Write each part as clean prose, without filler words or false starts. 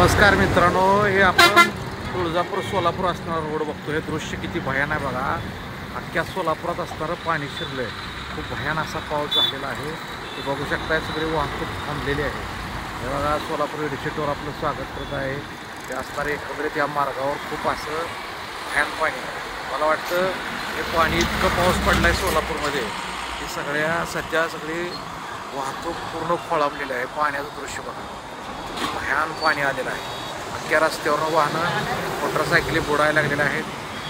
नमस्कार मित्रांनो, हे आपण तुळजापूर सोलापूर असणारा रोड बघतो. हे दृश्य किती भयान आहे बघा. अख्ख्या सोलापुरात असणारं पाणी शिरलंय. खूप भयान असा पाऊस झालेला आहे. ते बघू शकताय, सगळी वाहतूक थांबलेली आहे. हे बघा, सोलापूर एडिशेटवर आपलं स्वागत करत आहे. ते असणारे एकंदरीत या मार्गावर खूप असं भयान पाणी आहे. मला वाटतं हे पाणी इतकं पाऊस पडला आहे सोलापूरमध्ये की सध्या सगळी वाहतूक पूर्ण खोळंबलेली आहे. पाण्याचं दृश्य बघा, भयान पाणी आलेलं आहे. अख्ख्या रस्त्यावरून वाहनं मोटरसायकली बुडायला लागलेल्या आहेत.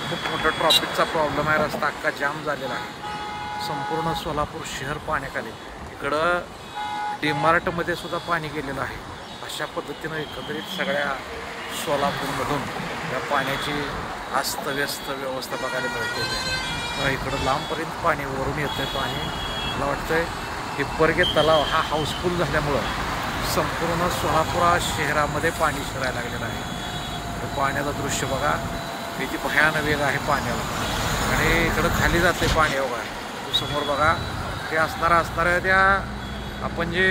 खूप मोठा ट्रॉफिकचा प्रॉब्लेम आहे. रस्ता अख्खा जाम झालेला आहे. संपूर्ण सोलापूर शहर पाण्याखाली. इकडं डीमार्टमध्ये सुद्धा पाणी गेलेलं आहे. अशा पद्धतीनं एकंदरीत सगळ्या सोलापूरमधून या पाण्याची अस्तव्यस्त व्यवस्था बघायला मिळते. इकडं लांबपर्यंत पाणी वरून येतं पाणी. मला वाटतंय हिप्परगे तलाव हा हाऊसफुल झाल्यामुळं संपूर्ण सोलापूर शहरामध्ये पाणी शिरायला लागलेलं आहे. पाण्याचं दृश्य बघा, किती भयान वेग आहे पाण्याला. आणि इकडं खाली जाते पाणी बघा. समोर बघा, ते असणाऱ्या त्या आपण जे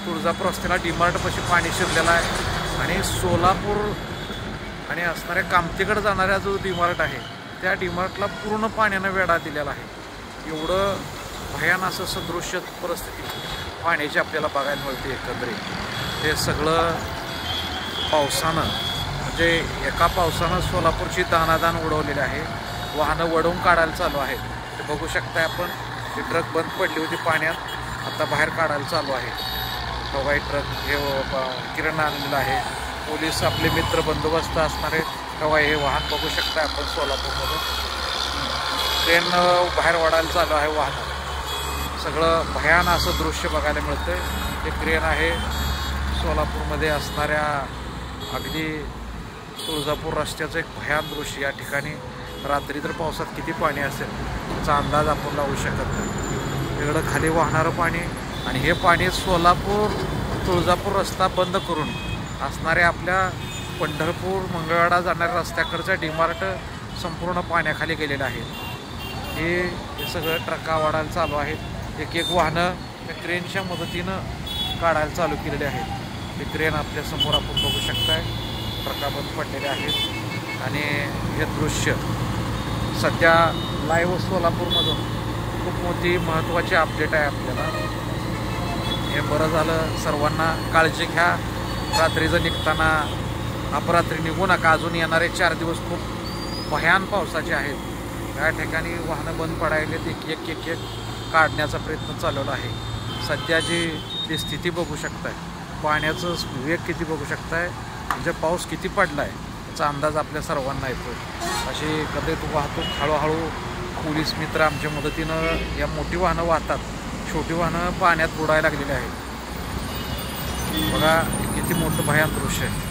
तुळजापूर रस्त्याला डीमार्टपाशी पाणी शिरलेलं आहे. आणि सोलापूर आणि असणाऱ्या कामतीकडे जाणाऱ्या जो डीमार्ट आहे त्या डीमार्टला पूर्ण पाण्यानं वेढा दिलेला आहे. एवढं भयान असं सदृश्य परिस्थिती पाण्याची आपल्याला बघायला मिळते. एकंदरीत हे सगळं पावसानं, म्हणजे एका पावसानं सोलापूरची दानादान उडवलेली आहे. वाहनं वडवून काढायला चालू आहेत. ते बघू शकताय आपण. ही ट्रक बंद पडली होती पाण्यात, आता बाहेर काढायला चालू आहे. बघा, ट्रक हे किराणा आणलेलं आहे. पोलीस आपले मित्र बंदोबस्त असणारे तेव्हा हे वाहन बघू शकताय आपण. सोलापूरमधून ट्रेन बाहेर वाढायला चालू आहे. वाहनं सगळं भयान असं दृश्य बघायला मिळतं. हे क्रेन आहे सोलापूरमध्ये असणाऱ्या अगदी तुळजापूर रस्त्याचं एक भयान दृश्य. या ठिकाणी रात्री तर पावसात किती पाणी असेल याचा अंदाज आपण लावू शकत नाही. इकडं खाली वाहणारं पाणी आणि हे पाणी सोलापूर तुळजापूर रस्ता बंद करून असणाऱ्या आपल्या पंढरपूर मंगळवाडा जाणाऱ्या रस्त्याकडचं डीमार्ट संपूर्ण पाण्याखाली गेलेलं आहे. हे सगळं ट्रका वाढायला चालू आहेत. एक वाहनं त्या क्रेनच्या मदतीनं काढायला चालू केलेले आहेत. ते क्रेन आपल्या समोर आपण बघू शकताय. ट्रका बंद पडलेले आहेत. आणि हे दृश्य सध्या लाईव्ह सोलापूरमधून खूप मोठी महत्त्वाची अपडेट आहे आपल्याला. हे बरं झालं. सर्वांना काळजी घ्या. रात्रीचं निघताना अपरात्री निघू नका. अजून येणारे 4 दिवस खूप भयान पावसाचे आहेत. या ठिकाणी वाहनं बंद पडायलेत. एक काढण्याचा प्रयत्न चालवला आहे. सध्याची स्थिती बघू शकताय. पाण्याचं वेग किती बघू शकताय. म्हणजे पाऊस किती पडला आहे याचा अंदाज आपल्या सर्वांना येतो. अशी कधीच वाहतूक हळूहळू पोलीस मित्र आमच्या मदतीनं या मोठी वाहनं वाहतात. छोटी वाहनं पाण्यात बुडायला लागलेली आहेत. बघा, किती मोठं भयान दृश्य आहे.